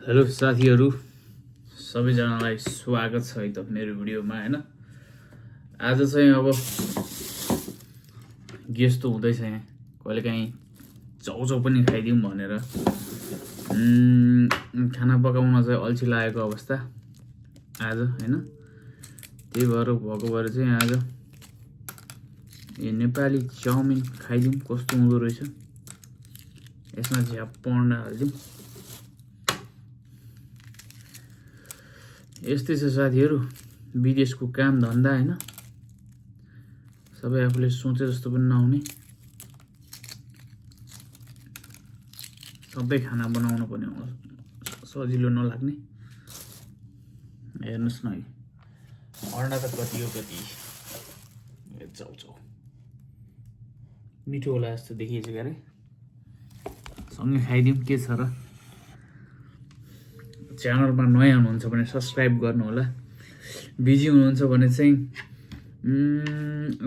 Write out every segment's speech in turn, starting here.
Hello साथीहरू सबैजनालाई स्वागत छ एकदम मेरो भिडियोमा हैन। आज चाहिँ अब गेस्ट त हुँदैछ यहाँ, कहिलेकाहीँ चाउचाउ पनि खाइदिउँ भनेर खाना पकाउन चाहिँ अल्छी लागेको अवस्था आज हैन। त्यही भएर भएको भएर चाहिँ आज यो नेपाली चाउमिन खाइदिउँ कस्तो हुँदो रहेछ। यसमा झ्याप्प अन्डा हालिदिउँ। यस्तै छ साथीहरू, विदेशको काम धन्दा हैन, सबै आफूले सोचे जस्तो पनि नहुने, सबै खाना बनाउनु पनि सजिलो नलाग्ने। हेर्नुस् न, अन्डा त कति हो कति चाउचाउ मिठो होला जस्तो देखिएछ क्यारे। सँगै खाइदिउँ के छ र। च्यानलमा नयाँ हुनुहुन्छ भने सब्सक्राइब गर्नु होला। बिजी हुनुहुन्छ भने चाहिँ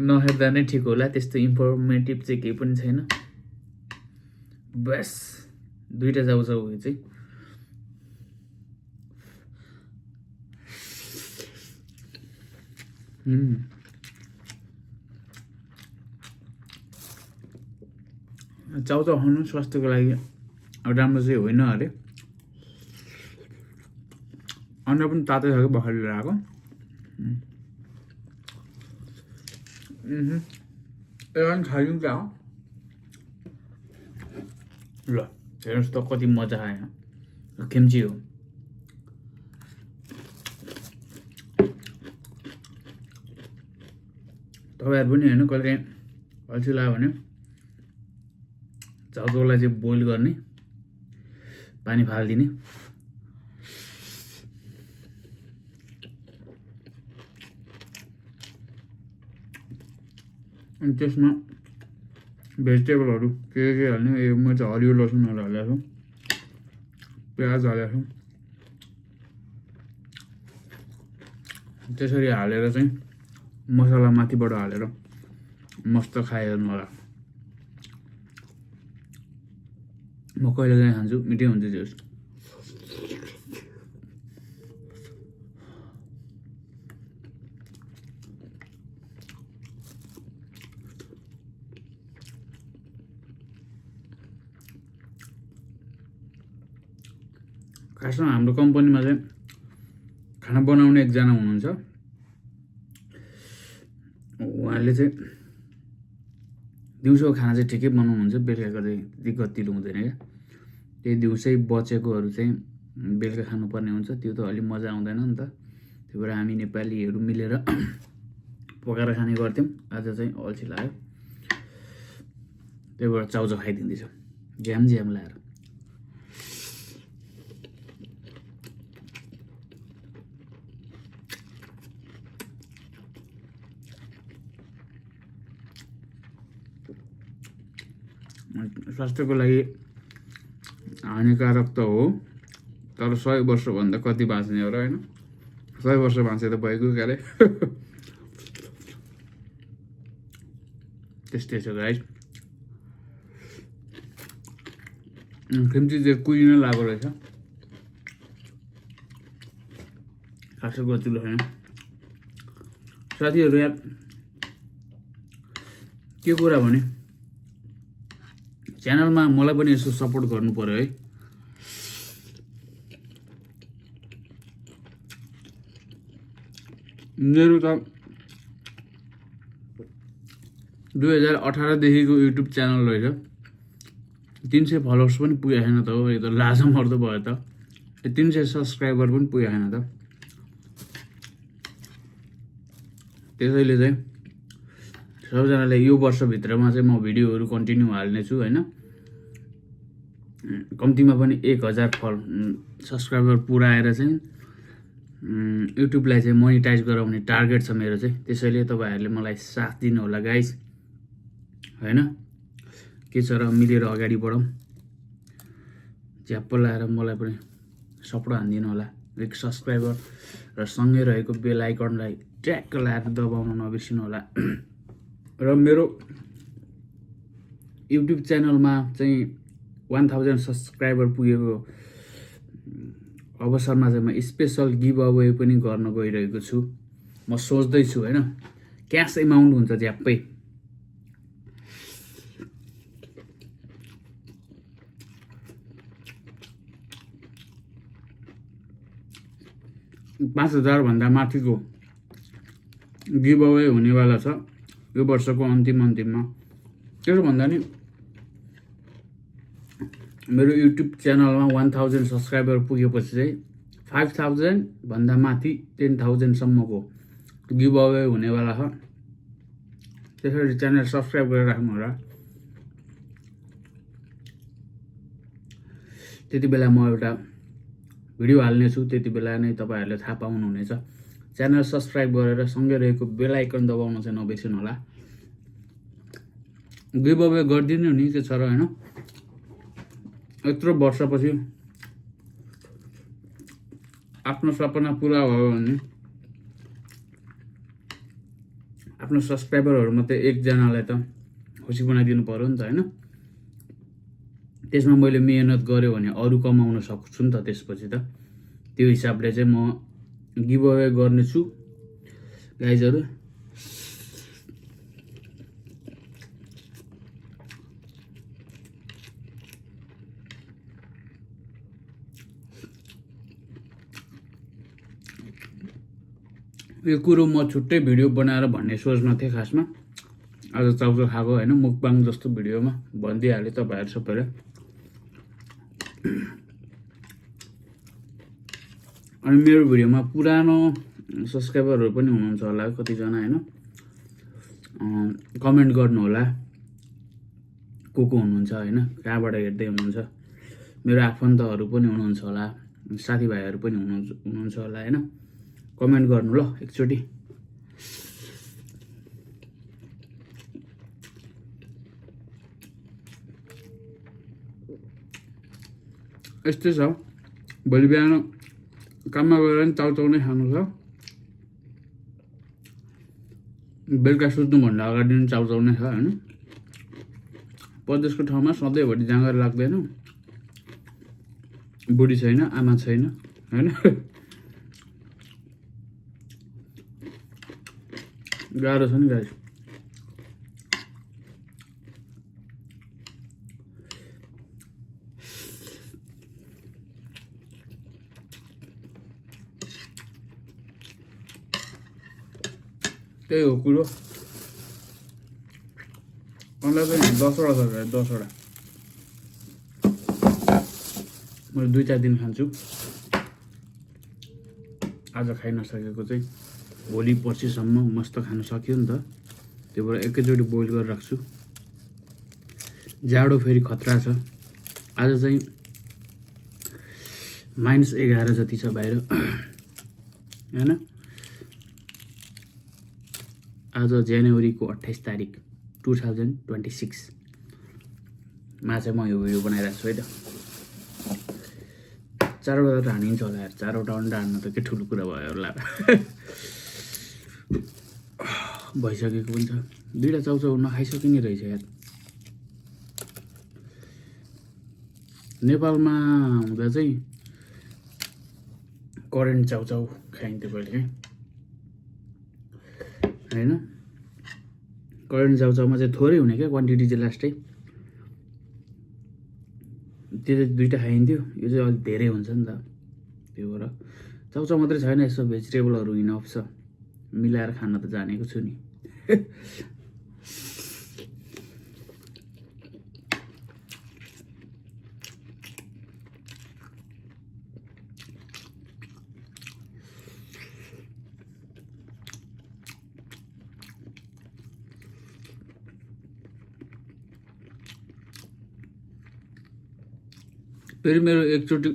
नहेर्दा नै ठिक होला, त्यस्तो इन्फर्मेटिभ चाहिँ केही पनि छैन। बस दुईटा चाउचाउ हो चाहिँ। चाउचाउ खानु स्वास्थ्यको लागि राम्रो चाहिँ होइन अरे। अन्डा पनि तातै छ कि भर्खर लिएर आएको। एउटा खाइदिउँ क्या हो। ल हेर्नुहोस् त कति मजा आयो। किम्ची हो। तपाईँहरू पनि होइन, कहिलेकाहीँ अल्छी लाग्यो भने चाउचाउलाई चाहिँ बोइल गर्ने, पानी फालिदिने, अनि त्यसमा भेजिटेबलहरू के हाल्ने। म चाहिँ हरियो लसुनहरू हालेको छु, प्याज हालेको छु। त्यसरी हालेर चाहिँ मसला माथिबाट हालेर मस्त खाइहेर्नु होला। म कहिलेकाहीँ खान्छु, मिठै हुन्छ त्यो। खासमा हाम्रो कम्पनीमा चाहिँ खाना बनाउने एकजना हुनुहुन्छ। उहाँले चाहिँ दिउँसोको खाना चाहिँ ठिकै बनाउनुहुन्छ, बेलुकाको चाहिँ त्यति गतिलो हुँदैन क्या। त्यही दिउँसै बचेकोहरू चाहिँ बेलुका खानुपर्ने हुन्छ, त्यो त अलिक मजा आउँदैन नि त। त्यही भएर हामी नेपालीहरू मिलेर पकाएर खाने गर्थ्यौँ। आज चाहिँ अल्छी लाग्यो, त्यही भएर चाउचाउ खाइदिँदैछौँ झ्याम झ्याम लाएर। स्वास्थ्यको लागि हानिकारक त हो, तर 100 वर्षभन्दा कति बाँच्ने हो र होइन। 100 वर्ष बाँचे त भइगयो क्यारे। त्यस्तै छ गाइस। किम्ची चाहिँ कुहिन लागेको रहेछ, खासै गतिलो छैन। साथीहरू यार के कुरा भने च्यानलमा मलाई पनि यसो सपोर्ट गर्नु पर्यो है। मेरो त 2018 देखिको युट्युब च्यानल रहेछ, 300 फलोवर्स पनि पुगेको छैन त हो। यो त लाज मर्दो भयो त। 300 सब्सक्राइबर पनि पुगेको छैन त। त्यसैले चाहिँ सबैजनाले यो वर्षभित्रमा चाहिँ म भिडियोहरू कन्टिन्यू हाल्नेछु होइन। कम्तीमा पनि 1000 सब्सक्राइबर पुऱ्याएर चाहिँ युट्युबलाई चाहिँ मोनिटाइज गराउने टार्गेट छ मेरो चाहिँ। त्यसैले तपाईँहरूले मलाई साथ दिनु होला गाइस होइन। के छ र, मिलेर अगाडि बढौँ। झ्याप्प लाएर मलाई पनि सपोर्ट हानिदिनु होला। 1 सब्सक्राइबर र सँगै रहेको बेल आइकनलाई ट्याक्क लाएर दबाउन नबिर्सिनु होला। र मेरो युट्युब च्यानलमा चाहिँ 1000 सब्सक्राइबर पुगेको अवसरमा चाहिँ म स्पेसल गिभ अवे पनि गर्न गइरहेको छु। म सोच्दैछु होइन, क्यास एमाउन्ट हुन्छ झ्याप्पै। $5,000 भन्दा माथिको गिभ अवे हुनेवाला छ यो वर्षको अन्तिममा। त्यसो भन्दा नि मेरो युट्युब च्यानलमा 1000 सब्सक्राइबर पुगेपछि चाहिँ 5000 भन्दा माथि 10,000 सम्मको गिभ अवे हुनेवाला छ। त्यसरी च्यानल सब्सक्राइब गरेर राख्नु होला। त्यति बेला म एउटा भिडियो हाल्नेछु, त्यति बेला नै तपाईहरूले थाहा पाउनुहुनेछ। च्यानल सब्सक्राइब गरेर सँगै रहेको बेल आइकन दबाउन चाहिँ नबिर्सनु होला। गिभ अवे गरिदिनु नि, के छ र होइन। यत्रो वर्षपछि आफ्नो सपना पुरा भयो भने आफ्नो सब्सक्राइबरहरू मात्रै एकजनालाई त खुसी बनाइदिनु पर्यो नि त होइन। त्यसमा मैले मेहनत गरेँ भने अरू कमाउन सक्छु नि त त्यसपछि त। त्यो हिसाबले चाहिँ म गिभ अवे गर्नेछु गाइजहरू। यो कुरो म छुट्टै भिडियो बनाएर भन्ने सोचमा थिएँ खासमा। आज चाउचाउ खाएको होइन, मुकबाङ जस्तो भिडियोमा भनिदिइहालेँ तपाईँहरू सबैलाई। अनि मेरो भिडियोमा पुरानो सब्सक्राइबरहरू पनि हुनुहुन्छ होला कतिजना होइन। कमेन्ट गर्नु होला को हुनुहुन्छ होइन, कहाँबाट हेर्दै हुनुहुन्छ। मेरो आफन्तहरू पनि हुनुहुन्छ होला, साथीभाइहरू पनि हुनुहुन्छ होला होइन। कमेन्ट गर्नु ल एकचोटि। यस्तै छ, भोलि बिहान काममा गएर नि चाउचाउ नै खानु छ। बेलुका सुत्नुभन्दा अगाडि पनि चाउचाउ नै छ होइन। परदेशको ठाउँमा सधैँभरि जाँगर लाग्दैन। बुढी छैन, आमा छैन होइन। गाह्रो छ नि गाइस। त्यही हो कुरो। अन्डा चाहिँ 10वटा छ, 10वटा मैले 2-4 दिन खान्छु। आज खाइ नसकेको चाहिँ भोलि पर्सिसम्म मस्त खान सक्यो नि त। त्यो भएर एकैचोटि बोइल गरेर राख्छु। जाडो फेरि खतरा छ। आज चाहिँ -11 जति छ बाहिर होइन। आज जनवरीको 28 तारिक 2026 मा चाहिँ म यो भिडियो बनाइरहेको छु है त। 4वटा त हानिन्छ होला यार, 4वटा अन्डा हान्नु त के ठुलो कुरा भयो होला। भइसकेको पनि छ। 2टा चाउचाउ नखाइसकिने रहेछ यार। नेपालमा हुँदा चाहिँ करेन्ट चाउचाउ खाइन्थ्यो पहिले होइन। करेन्ट चाउचाउमा चाहिँ थोरै हुने क्या क्वान्टिटी चाहिँ लास्टै। त्यो चाहिँ 2टा खाइन्थ्यो, यो चाहिँ अलिक धेरै हुन्छ नि त। त्यो भएर चाउचाउ मात्रै छैन, यसो भेजिटेबलहरू इनफ छ, मिलाएर खान त जानेको छु नि। फेरि मेरो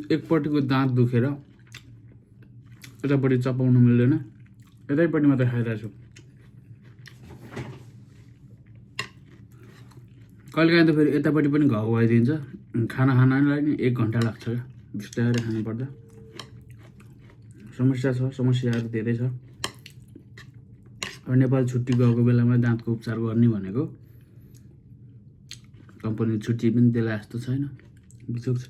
एकपट्टिको दाँत दुखेर यतापट्टि चपाउनु मिल्दैन, यतैपट्टि मात्रै खाइरहेको छु। कहिलेकाहीँ त फेरि यतापट्टि पनि घाउ भइदिन्छ। खानालाई नि 1 घन्टा लाग्छ क्या, बिस्तारै खानुपर्दा। समस्या छ, समस्याहरू धेरै छ। अब नेपाल छुट्टी गएको बेलामा दाँतको उपचार गर्ने भनेको कम्पनी छुट्टी पनि देला जस्तो छैन, बिचोक छ।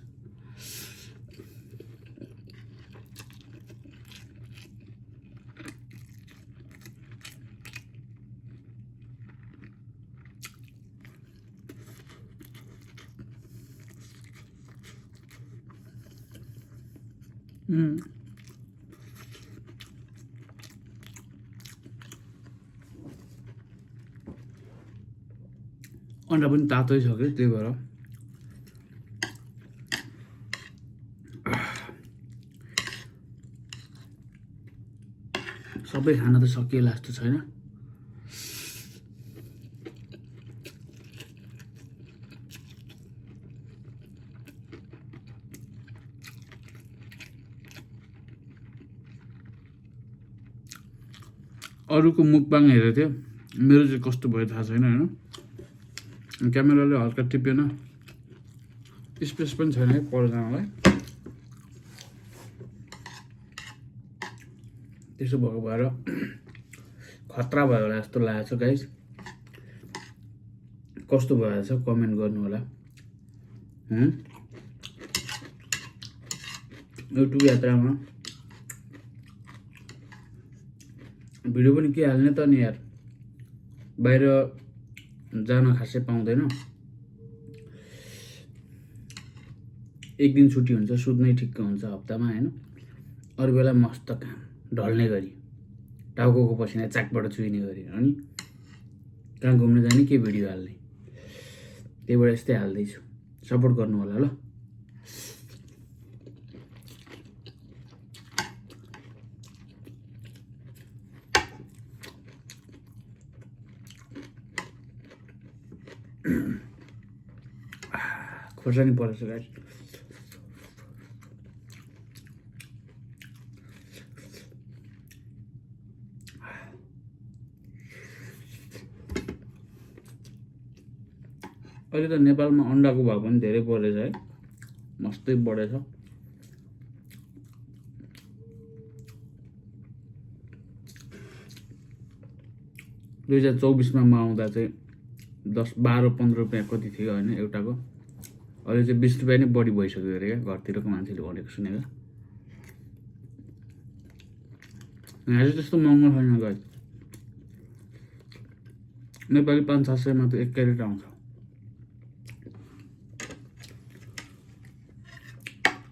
अन्डा पनि तातै छ कि त्यही भएर सबै खाना त सकिएला जस्तो छैन। अरूको मुखबाङ हेरेको थियो, मेरो चाहिँ कस्तो भयो थाहा छैन होइन। क्यामेराले हल्का टिपेन, स्पेस पनि छैन है पर जानलाई, त्यसो भएको भएर खतरा भयो होला जस्तो लागेको छ गाइस। कस्तो भएछ कमेन्ट गर्नु होला। युट्युब यात्रामा भिडियो पनि के हाल्ने त नि यार, बाहिर जान खासै पाउँदैन। एक दिन छुट्टी हुन्छ, सुत्नै ठिक्क हुन्छ हप्तामा होइन। अरू बेला मस्त काम ढल्ने गरी, टाउको पसिना चाकबाट चुइने गरी, अनि कहाँ घुम्न जाने के भिडियो हाल्ने, त्यही भएर यस्तै हाल्दैछु। सपोर्ट गर्नु होला ल। खोर्सानी परेछ गाइस। अहिले त नेपालमा अन्डाको भाउ पनि धेरै बढेछ है, मस्तै बढेछ। दुई 2024मा म आउँदा चाहिँ 10, 12, 15 रुपियाँ कति थियो होइन एउटाको। अहिले चाहिँ 20 रुपियाँ नै बढी भइसक्यो अरे क्या, घरतिरको मान्छेले भनेको सुनेको। यहाँ चाहिँ त्यस्तो महँगो छैन गाइस। नेपाली 500-700मा त 1 क्यारेट आउँछ।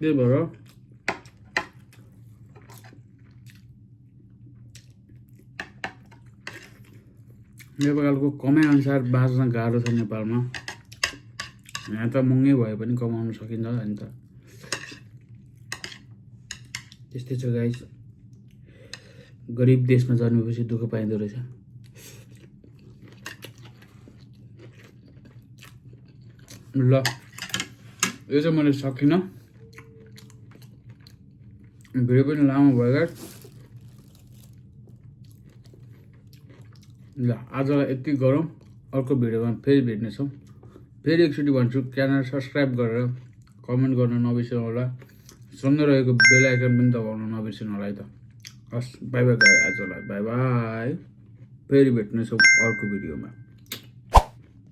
त्यही भएर नेपालको कमाइ अनुसार बाँच्न गाह्रो छ नेपालमा। यहाँ त महँगै भए पनि कमाउन सकिन्छ नि त। त्यस्तै छ गाइस, गरिब देशमा जन्मेपछि दुःख पाइँदो रहेछ। ल यो चाहिँ मैले सकिनँ, भिडियो पनि लामो भयो गाइस। ल आजलाई यति गरौँ, अर्को भिडियोमा फेरि भेट्नेछौँ। फेरि एकचोटि भन्छु, च्यानल सब्सक्राइब गरेर कमेन्ट गर्न नबिर्सनु होला। सँगै रहेको बेल आइकन पनि दबाउन नबिर्सनु होला है त। हस्, बाई बाई गाइस, आजलाई बाई बाई। फेरि भेट्नेछौँ अर्को भिडियोमा।